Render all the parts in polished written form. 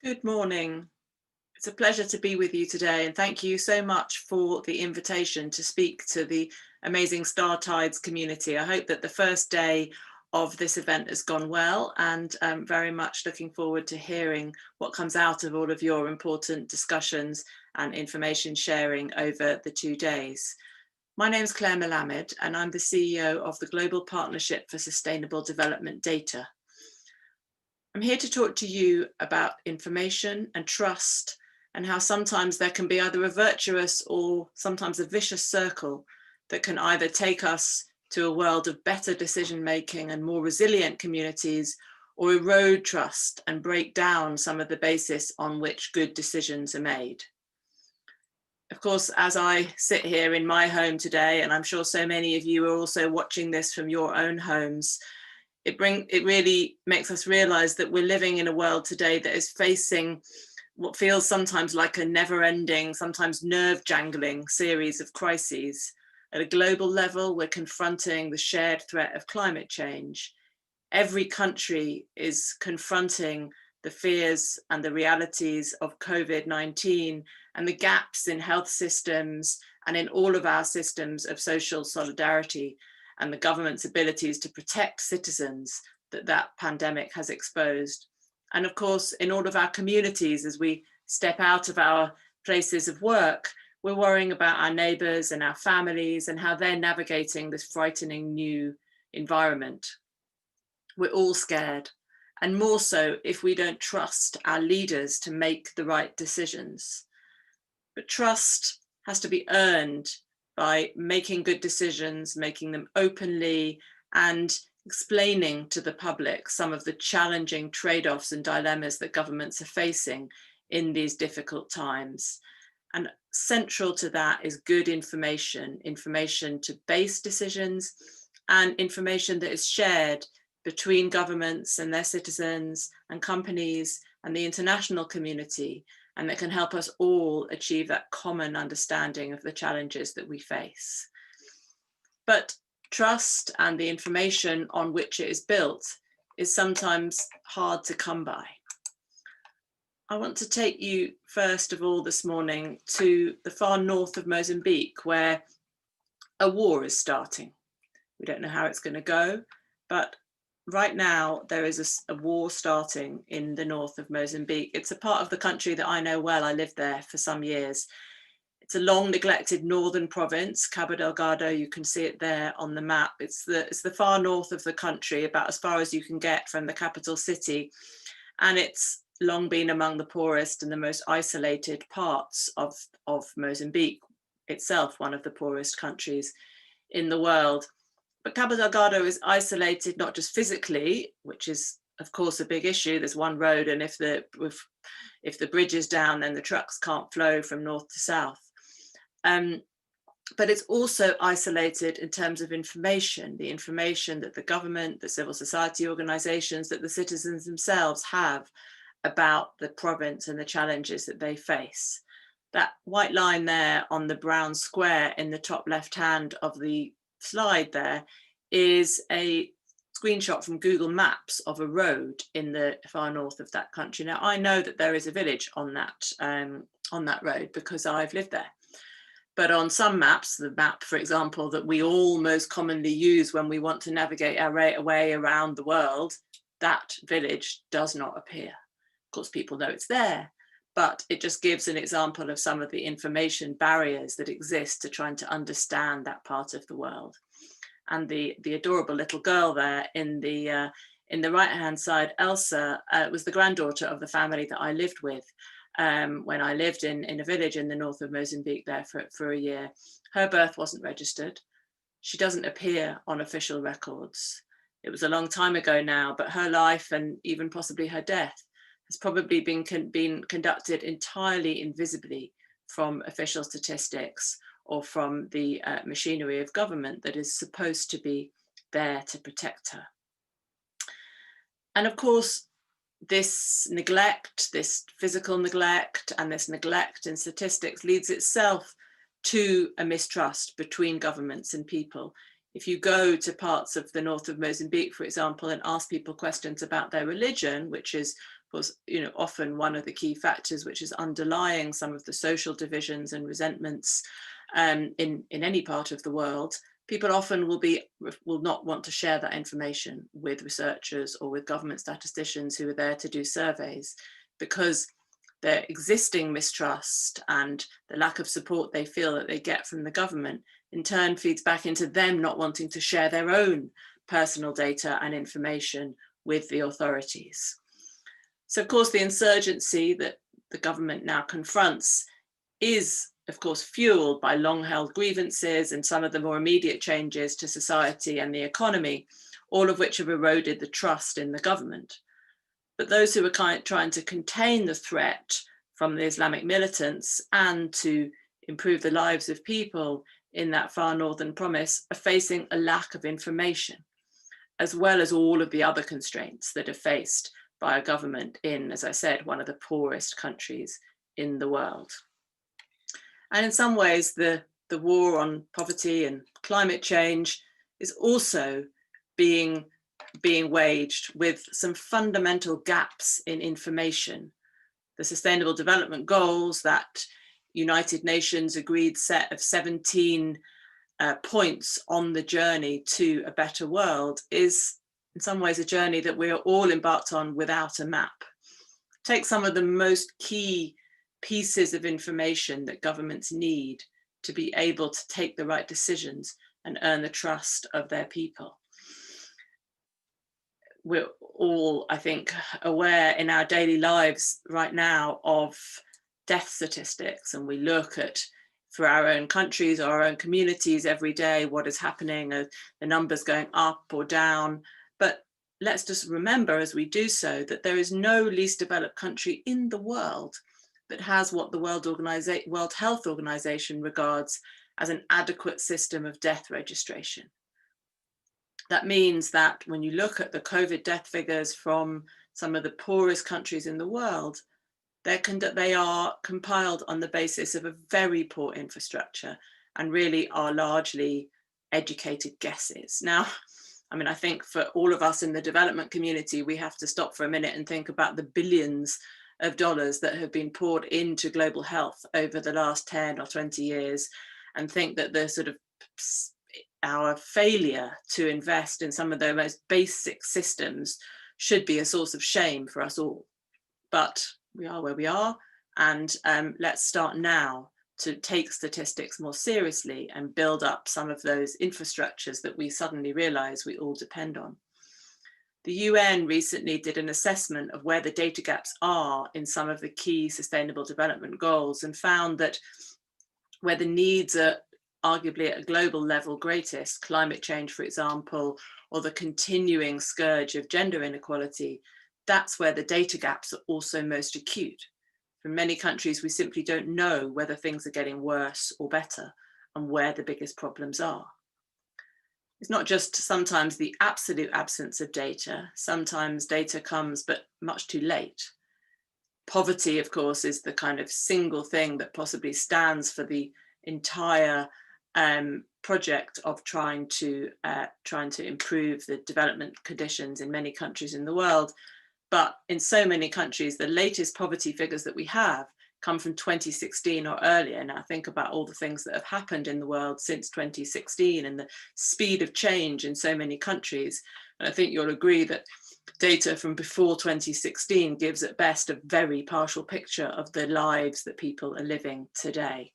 Good morning. It's a pleasure to be with you today, and thank you so much for the invitation to speak to the amazing Star Tides community. I hope that the first day of this event has gone well, and I'm very much looking forward to hearing what comes out of all of your important discussions and information sharing over the 2 days. My name is Claire Melamed, and I'm the CEO of the Global Partnership for Sustainable Development Data. I'm here to talk to you about information and trust, and how sometimes there can be either a virtuous or sometimes a vicious circle that can either take us to a world of better decision making and more resilient communities, or erode trust and break down some of the basis on which good decisions are made. Of course, as I sit here in my home today, and I'm sure so many of you are also watching this from your own homes, it really makes us realize that we're living in a world today that is facing what feels sometimes like a never-ending, sometimes nerve-jangling series of crises. At a global level, we're confronting the shared threat of climate change. Every country is confronting the fears and the realities of COVID-19 and the gaps in health systems and in all of our systems of social solidarity, and the government's abilities to protect citizens that pandemic has exposed. And of course, in all of our communities, as we step out of our places of work, we're worrying about our neighbours and our families and how they're navigating this frightening new environment. We're all scared, and more so if we don't trust our leaders to make the right decisions. But trust has to be earned by making good decisions, making them openly, and explaining to the public some of the challenging trade-offs and dilemmas that governments are facing in these difficult times. And central to that is good information to base decisions, and information that is shared between governments and their citizens and companies and the international community, and that can help us all achieve that common understanding of the challenges that we face. But trust and the information on which it is built is sometimes hard to come by. I want to take you first of all this morning to the far north of Mozambique, where a war is starting. We don't know how it's going to go, but right now there is a war starting in the north of Mozambique. It's a part of the country that I know well. I lived there for some years. It's a long neglected northern province, Cabo Delgado. You can see it there on the map. It's the far north of the country, about as far as you can get from the capital city. And it's long been among the poorest and the most isolated parts of Mozambique itself, one of the poorest countries in the world. But Cabo Delgado is isolated not just physically, which is of course a big issue. There's one road, and if the bridge is down, then the trucks can't flow from north to south. But it's also isolated in terms of information, the information that the government, the civil society organizations, that the citizens themselves have about the province and the challenges that they face. That white line there on the brown square in the top left hand of the slide there is a screenshot from Google Maps of a road in the far north of that country. Now, I know that there is a village on that road because I've lived there. But on some maps, the map, for example, that we all most commonly use when we want to navigate our way around the world, that village does not appear. Of course, people know it's there, but it just gives an example of some of the information barriers that exist to trying to understand that part of the world. And the adorable little girl there in the right-hand side, Elsa, was the granddaughter of the family that I lived with when I lived in a village in the north of Mozambique there for a year. Her birth wasn't registered. She doesn't appear on official records. It was a long time ago now, but her life and even possibly her death has probably been conducted entirely invisibly from official statistics or from the machinery of government that is supposed to be there to protect her. And of course, this neglect, this physical neglect, and this neglect in statistics leads itself to a mistrust between governments and people. If you go to parts of the north of Mozambique, for example, and ask people questions about their religion, which is course, often one of the key factors which is underlying some of the social divisions and resentments in any part of the world. People often will not want to share that information with researchers or with government statisticians who are there to do surveys, because their existing mistrust and the lack of support they feel that they get from the government in turn feeds back into them not wanting to share their own personal data and information with the authorities. So of course the insurgency that the government now confronts is of course fueled by long-held grievances and some of the more immediate changes to society and the economy, all of which have eroded the trust in the government. But those who are trying to contain the threat from the Islamic militants and to improve the lives of people in that far northern promise are facing a lack of information, as well as all of the other constraints that are faced by a government in, as I said, one of the poorest countries in the world. And in some ways, the war on poverty and climate change is also being waged with some fundamental gaps in information. The Sustainable Development Goals, that United Nations agreed set of 17 points on the journey to a better world, is in some ways a journey that we are all embarked on without a map. Take some of the most key pieces of information that governments need to be able to take the right decisions and earn the trust of their people. We're all, I think, aware in our daily lives right now of death statistics, and we look at, for our own countries or our own communities every day, what is happening, are the numbers going up or down? But let's just remember as we do so that there is no least developed country in the world that has what the World Health Organization regards as an adequate system of death registration. That means that when you look at the COVID death figures from some of the poorest countries in the world, they are compiled on the basis of a very poor infrastructure and really are largely educated guesses. Now, I mean, I think for all of us in the development community, we have to stop for a minute and think about the billions of dollars that have been poured into global health over the last 10 or 20 years, and think that the sort of our failure to invest in some of the most basic systems should be a source of shame for us all. But we are where we are, and let's start now to take statistics more seriously and build up some of those infrastructures that we suddenly realize we all depend on. The UN recently did an assessment of where the data gaps are in some of the key sustainable development goals, and found that where the needs are arguably at a global level greatest, climate change, for example, or the continuing scourge of gender inequality, that's where the data gaps are also most acute. For many countries, we simply don't know whether things are getting worse or better and where the biggest problems are. It's not just sometimes the absolute absence of data. Sometimes data comes, but much too late. Poverty, of course, is the kind of single thing that possibly stands for the entire project of trying to improve the development conditions in many countries in the world. But in so many countries, the latest poverty figures that we have come from 2016 or earlier. Now think about all the things that have happened in the world since 2016 and the speed of change in so many countries. And I think you'll agree that data from before 2016 gives at best a very partial picture of the lives that people are living today.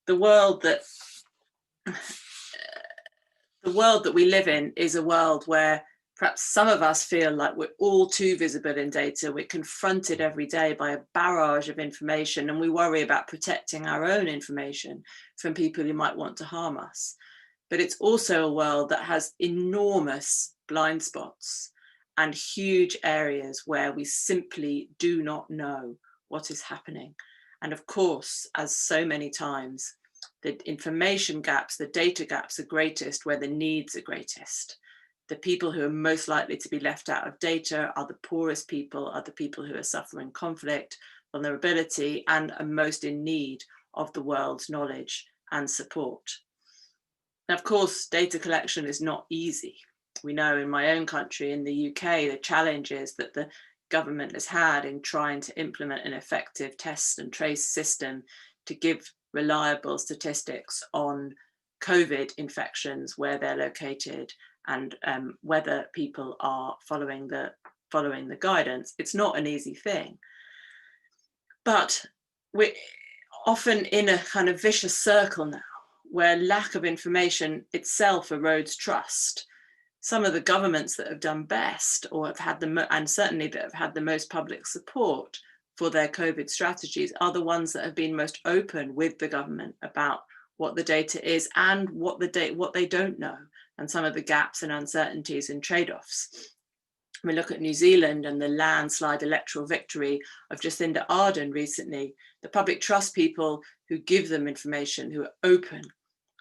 The world that we live in is a world where perhaps some of us feel like we're all too visible in data. We're confronted every day by a barrage of information, and we worry about protecting our own information from people who might want to harm us. But it's also a world that has enormous blind spots and huge areas where we simply do not know what is happening. And of course, as so many times, the information gaps, the data gaps are greatest where the needs are greatest. The people who are most likely to be left out of data are the poorest people, are the people who are suffering conflict, vulnerability, and are most in need of the world's knowledge and support. Now, of course, data collection is not easy. We know in my own country, in the UK, the challenge is that the government has had in trying to implement an effective test and trace system to give reliable statistics on COVID infections, where they're located, and whether people are following the guidance. It's not an easy thing, but we're often in a kind of vicious circle now, where lack of information itself erodes trust. Some of the governments that have done best, or have had and certainly that have had the most public support for their COVID strategies, are the ones that have been most open with the government about what the data is and what they don't know, and some of the gaps and uncertainties and trade-offs. We look at New Zealand and the landslide electoral victory of Jacinda Ardern recently. The public trust people who give them information, who are open,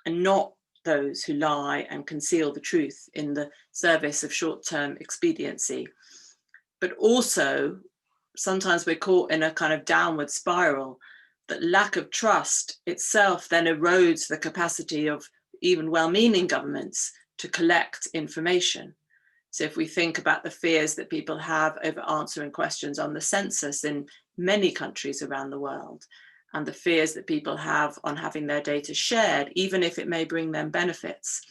and not those who lie and conceal the truth in the service of short-term expediency. But also, sometimes we're caught in a kind of downward spiral, that lack of trust itself then erodes the capacity of even well-meaning governments to collect information. So if we think about the fears that people have over answering questions on the census in many countries around the world, and the fears that people have on having their data shared, even if it may bring them benefits,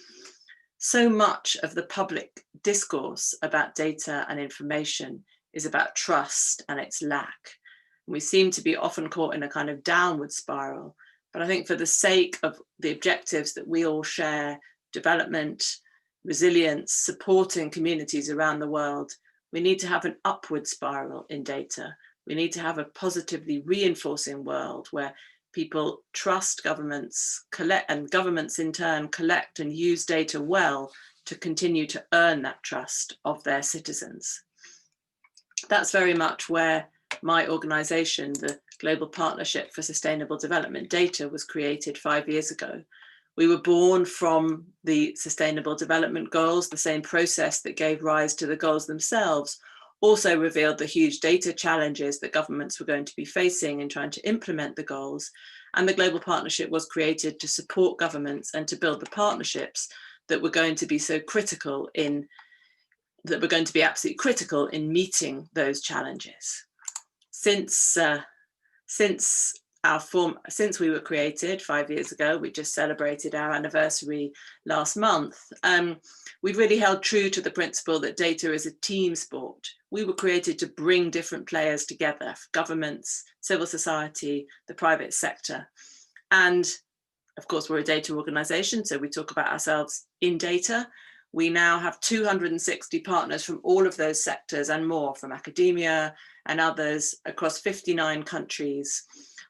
so much of the public discourse about data and information is about trust and its lack. We seem to be often caught in a kind of downward spiral, but I think for the sake of the objectives that we all share, development, resilience, supporting communities around the world, we need to have an upward spiral in data. We need to have a positively reinforcing world where people trust governments, and governments in turn collect and use data well to continue to earn that trust of their citizens. That's very much where my organization, the Global Partnership for Sustainable Development Data, was created 5 years ago. We were born from the Sustainable Development Goals. The same process that gave rise to the goals themselves also revealed the huge data challenges that governments were going to be facing in trying to implement the goals. And the Global Partnership was created to support governments and to build the partnerships that were going to be so critical that were going to be absolutely critical in meeting those challenges. Since we were created 5 years ago, we just celebrated our anniversary last month, we've really held true to the principle that data is a team sport. We were created to bring different players together, governments, civil society, the private sector. And of course, we're a data organization, so we talk about ourselves in data. We now have 260 partners from all of those sectors and more, from academia and others across 59 countries.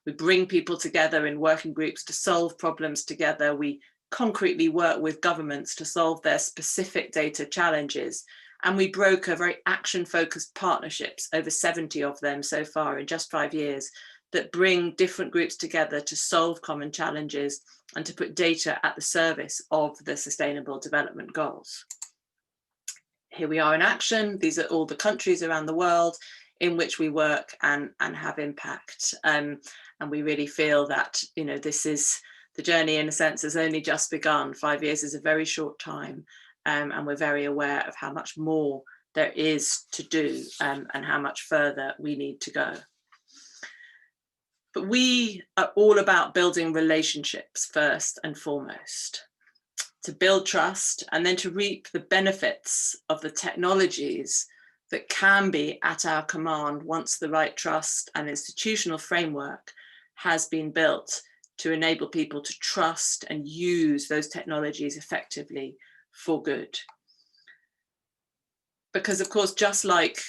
We bring people together in working groups to solve problems together. We concretely work with governments to solve their specific data challenges. And we broker very action-focused partnerships, over 70 of them so far in just 5 years, that bring different groups together to solve common challenges and to put data at the service of the Sustainable Development Goals. Here we are in action. These are all the countries around the world in which we work and have impact. And we really feel that, this is the journey, in a sense, has only just begun. 5 years is a very short time. And we're very aware of how much more there is to do and how much further we need to go. But we are all about building relationships first and foremost, to build trust and then to reap the benefits of the technologies that can be at our command once the right trust and institutional framework has been built to enable people to trust and use those technologies effectively for good. Because of course, just like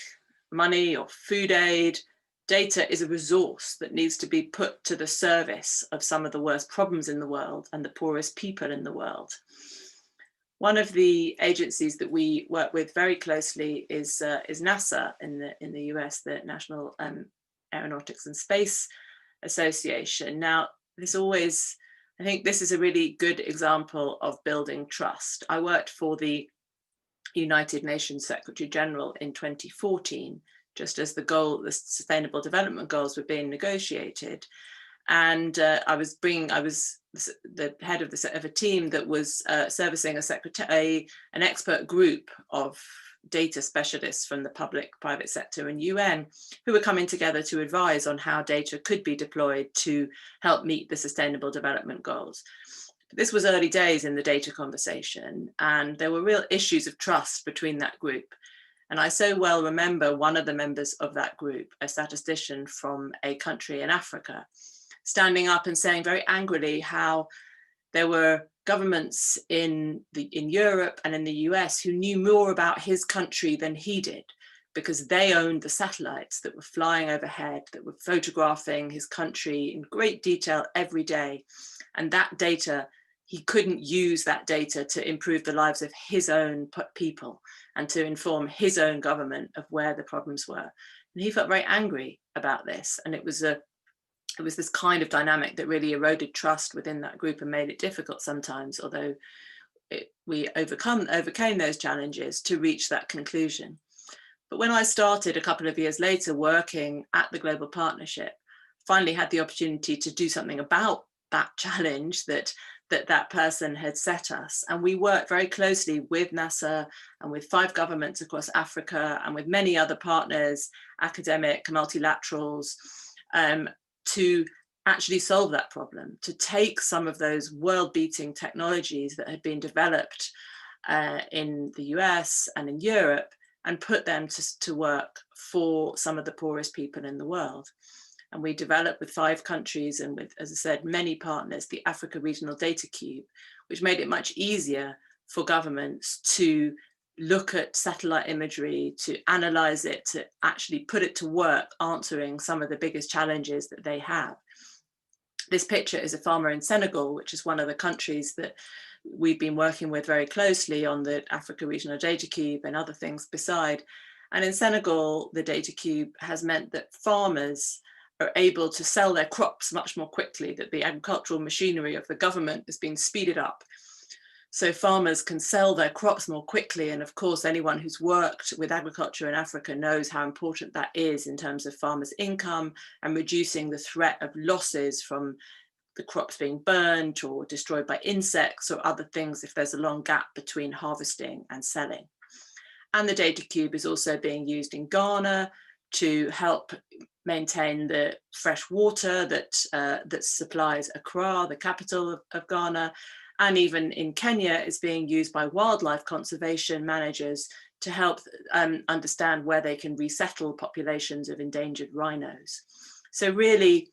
money or food aid, data is a resource that needs to be put to the service of some of the worst problems in the world and the poorest people in the world. One of the agencies that we work with very closely is NASA in the US, the National Aeronautics and Space Association. Now, I think this is a really good example of building trust. I worked for the United Nations Secretary General in 2014, just as the Sustainable Development Goals were being negotiated. And I was the head of a team that was servicing an expert group of data specialists from the public, private sector and UN, who were coming together to advise on how data could be deployed to help meet the Sustainable Development Goals. This was early days in the data conversation, and there were real issues of trust between that group. And I so well remember one of the members of that group, a statistician from a country in Africa, standing up and saying very angrily how there were governments in Europe and in the US who knew more about his country than he did, because they owned the satellites that were flying overhead, that were photographing his country in great detail every day. And that data, he couldn't use that data to improve the lives of his own people and to inform his own government of where the problems were. And he felt very angry about this. And it was this kind of dynamic that really eroded trust within that group and made it difficult sometimes, although we overcame those challenges to reach that conclusion. But when I started a couple of years later working at the Global Partnership, finally had the opportunity to do something about that challenge that person had set us. And we worked very closely with NASA and with 5 governments across Africa and with many other partners, academic, multilaterals, to actually solve that problem, to take some of those world-beating technologies that had been developed in the US and in Europe and put them to work for some of the poorest people in the world. And we developed with 5 countries and with, as I said, many partners, the Africa Regional Data Cube, which made it much easier for governments to look at satellite imagery, to analyze it, to actually put it to work, answering some of the biggest challenges that they have. This picture is a farmer in Senegal, which is one of the countries that we've been working with very closely on the Africa Regional Data Cube and other things beside. And in Senegal, the Data Cube has meant that farmers are able to sell their crops much more quickly, that the agricultural machinery of the government has been speeded up. So farmers can sell their crops more quickly. And of course, anyone who's worked with agriculture in Africa knows how important that is in terms of farmers' income and reducing the threat of losses from the crops being burned or destroyed by insects or other things if there's a long gap between harvesting and selling. And the Data Cube is also being used in Ghana to help maintain the fresh water that supplies Accra, the capital of Ghana. And even in Kenya, it's being used by wildlife conservation managers to help understand where they can resettle populations of endangered rhinos. So really,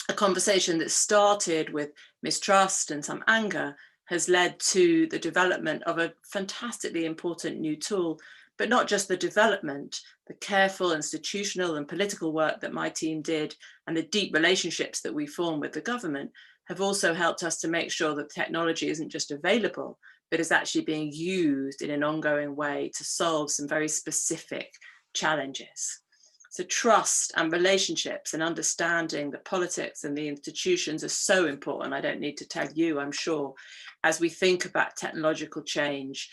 a conversation that started with mistrust and some anger has led to the development of a fantastically important new tool, but not just the development, the careful institutional and political work that my team did and the deep relationships that we formed with the government have also helped us to make sure that technology isn't just available, but is actually being used in an ongoing way to solve some very specific challenges. So trust and relationships and understanding the politics and the institutions are so important. I don't need to tell you, I'm sure, as we think about technological change,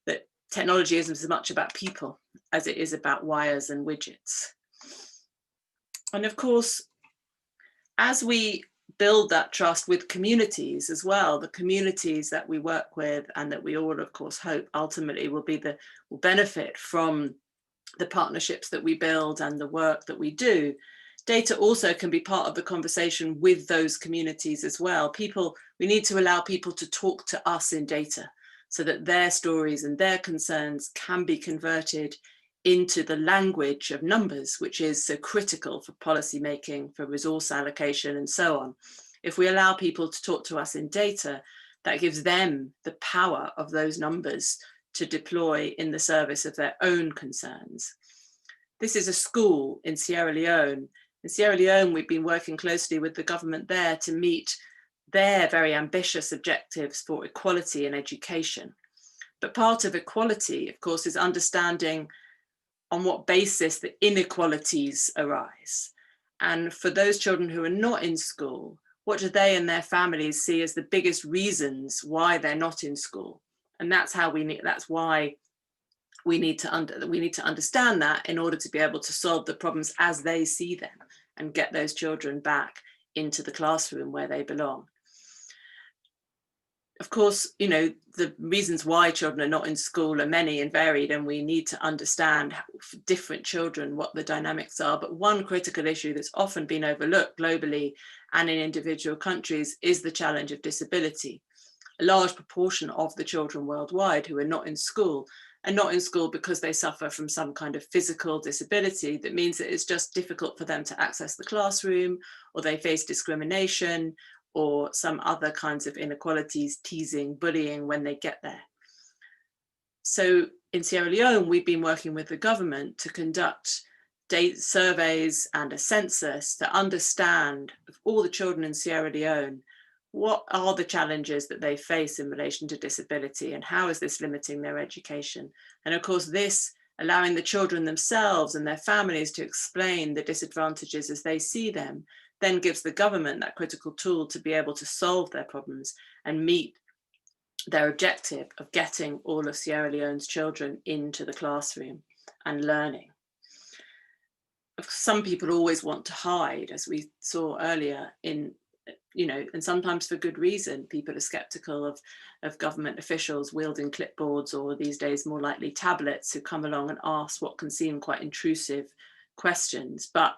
that technology isn't as much about people as it is about wires and widgets. And of course, as we build that trust with communities as well, the communities that we work with and that we all, of course, hope ultimately will benefit from the partnerships that we build and the work that we do. Data also can be part of the conversation with those communities as well. We need to allow people to talk to us in data so that their stories and their concerns can be converted into the language of numbers, which is so critical for policy making, for resource allocation, and so on. If we allow people to talk to us in data, that gives them the power of those numbers to deploy in the service of their own concerns. This is a school in Sierra Leone. In Sierra Leone, we've been working closely with the government there to meet their very ambitious objectives for equality in education. But part of equality, of course, is understanding on what basis the inequalities arise. And for those children who are not in school, what do they and their families see as the biggest reasons why they're not in school? And that's why we need to understand that in order to be able to solve the problems as they see them and get those children back into the classroom where they belong. Of course, you know, the reasons why children are not in school are many and varied, and we need to understand for different children what the dynamics are. But one critical issue that's often been overlooked globally and in individual countries is the challenge of disability. A large proportion of the children worldwide who are not in school are not in school because they suffer from some kind of physical disability that means that it's just difficult for them to access the classroom, or they face discrimination or some other kinds of inequalities, teasing, bullying when they get there. So in Sierra Leone, we've been working with the government to conduct surveys and a census to understand of all the children in Sierra Leone, what are the challenges that they face in relation to disability, and how is this limiting their education? And of course, this allowing the children themselves and their families to explain the disadvantages as they see them, then gives the government that critical tool to be able to solve their problems and meet their objective of getting all of Sierra Leone's children into the classroom and learning. Some people always want to hide, as we saw earlier, in, you know, and sometimes for good reason. People are skeptical of government officials wielding clipboards, or these days more likely tablets, who come along and ask what can seem quite intrusive questions. But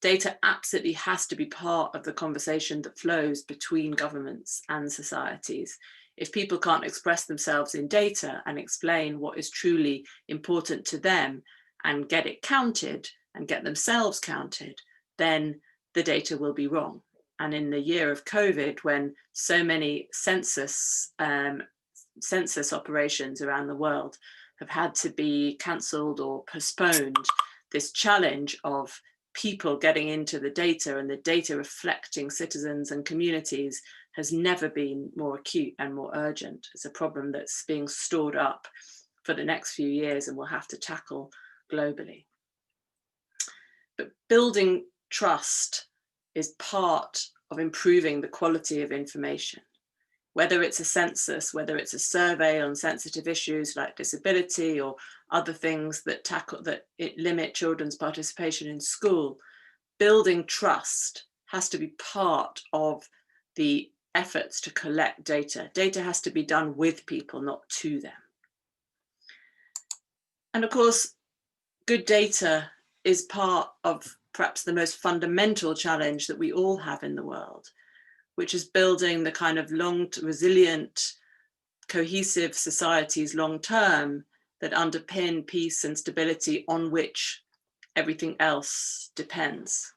data absolutely has to be part of the conversation that flows between governments and societies. If people can't express themselves in data and explain what is truly important to them and get it counted and get themselves counted, then the data will be wrong. And in the year of COVID, when so many census operations around the world have had to be cancelled or postponed, this challenge of people getting into the data and the data reflecting citizens and communities has never been more acute and more urgent. It's a problem that's being stored up for the next few years and we'll have to tackle globally. But building trust is part of improving the quality of information. Whether it's a census, whether it's a survey on sensitive issues like disability or other things that limit children's participation in school, building trust has to be part of the efforts to collect data. Data has to be done with people, not to them. And of course, good data is part of perhaps the most fundamental challenge that we all have in the world, which is building the kind of resilient, cohesive societies long-term that underpin peace and stability on which everything else depends.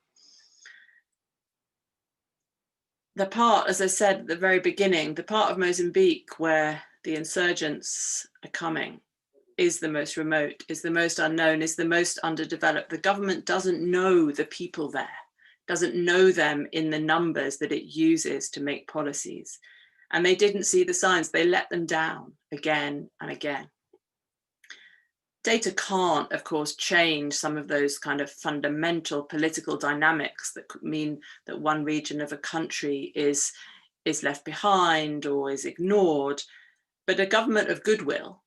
The part, as I said at the very beginning, the part of Mozambique where the insurgents are coming is the most remote, is the most unknown, is the most underdeveloped. The government doesn't know the people there, doesn't know them in the numbers that it uses to make policies. And they didn't see the signs. They let them down again and again. Data can't, of course, change some of those kind of fundamental political dynamics that could mean that one region of a country is left behind or is ignored. But a government of goodwill,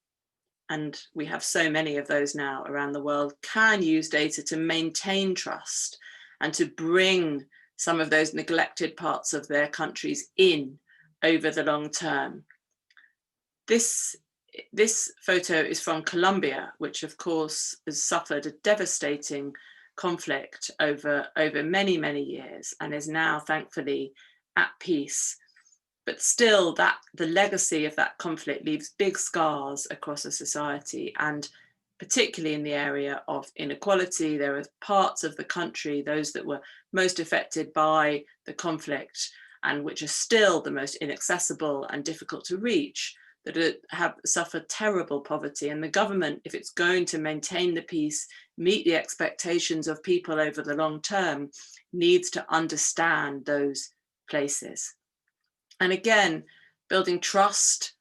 and we have so many of those now around the world, can use data to maintain trust and to bring some of those neglected parts of their countries in over the long term. This photo is from Colombia, which of course has suffered a devastating conflict over many, many years and is now thankfully at peace. But still, the legacy of that conflict leaves big scars across a society, and particularly in the area of inequality. There are parts of the country, those that were most affected by the conflict and which are still the most inaccessible and difficult to reach, that have suffered terrible poverty. And the government, if it's going to maintain the peace, meet the expectations of people over the long term, needs to understand those places. And again, building trust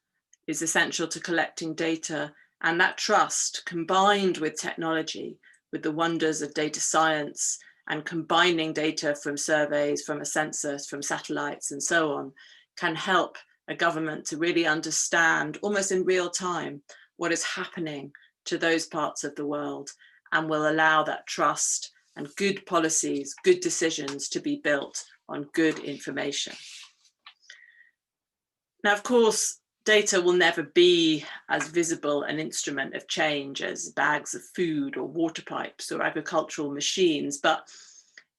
is essential to collecting data, and that trust combined with technology, with the wonders of data science and combining data from surveys, from a census, from satellites and so on, can help a government to really understand almost in real time what is happening to those parts of the world, and will allow that trust and good policies, good decisions to be built on good information. Now, of course, data will never be as visible an instrument of change as bags of food or water pipes or agricultural machines, but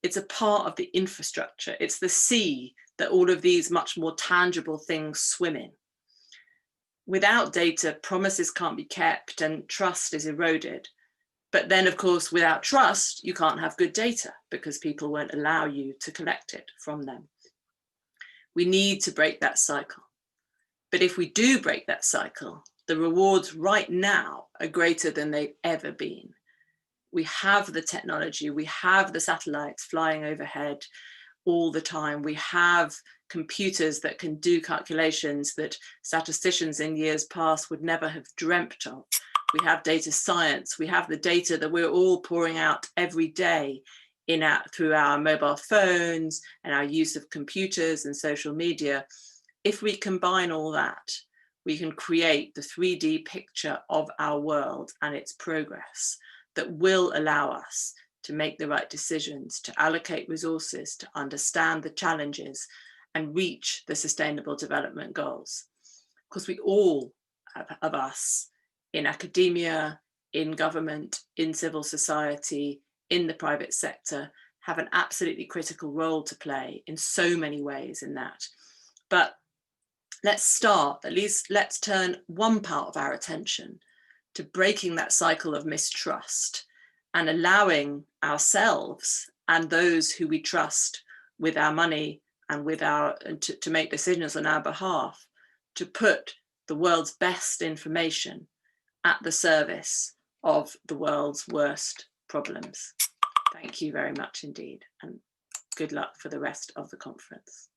it's a part of the infrastructure. It's the sea that all of these much more tangible things swim in. Without data, promises can't be kept and trust is eroded. But then, of course, without trust, you can't have good data because people won't allow you to collect it from them. We need to break that cycle. But if we do break that cycle, the rewards right now are greater than they've ever been. We have the technology, we have the satellites flying overhead all the time. We have computers that can do calculations that statisticians in years past would never have dreamt of. We have data science. We have the data that we're all pouring out every day through our mobile phones and our use of computers and social media. If we combine all that, we can create the 3D picture of our world and its progress that will allow us to make the right decisions, to allocate resources, to understand the challenges and reach the Sustainable Development Goals. Because we all of us in academia, in government, in civil society, in the private sector, have an absolutely critical role to play in so many ways in that. But let's start, at least let's turn one part of our attention to breaking that cycle of mistrust and allowing ourselves and those who we trust with our money and with to make decisions on our behalf, to put the world's best information at the service of the world's worst problems. Thank you very much indeed, and good luck for the rest of the conference.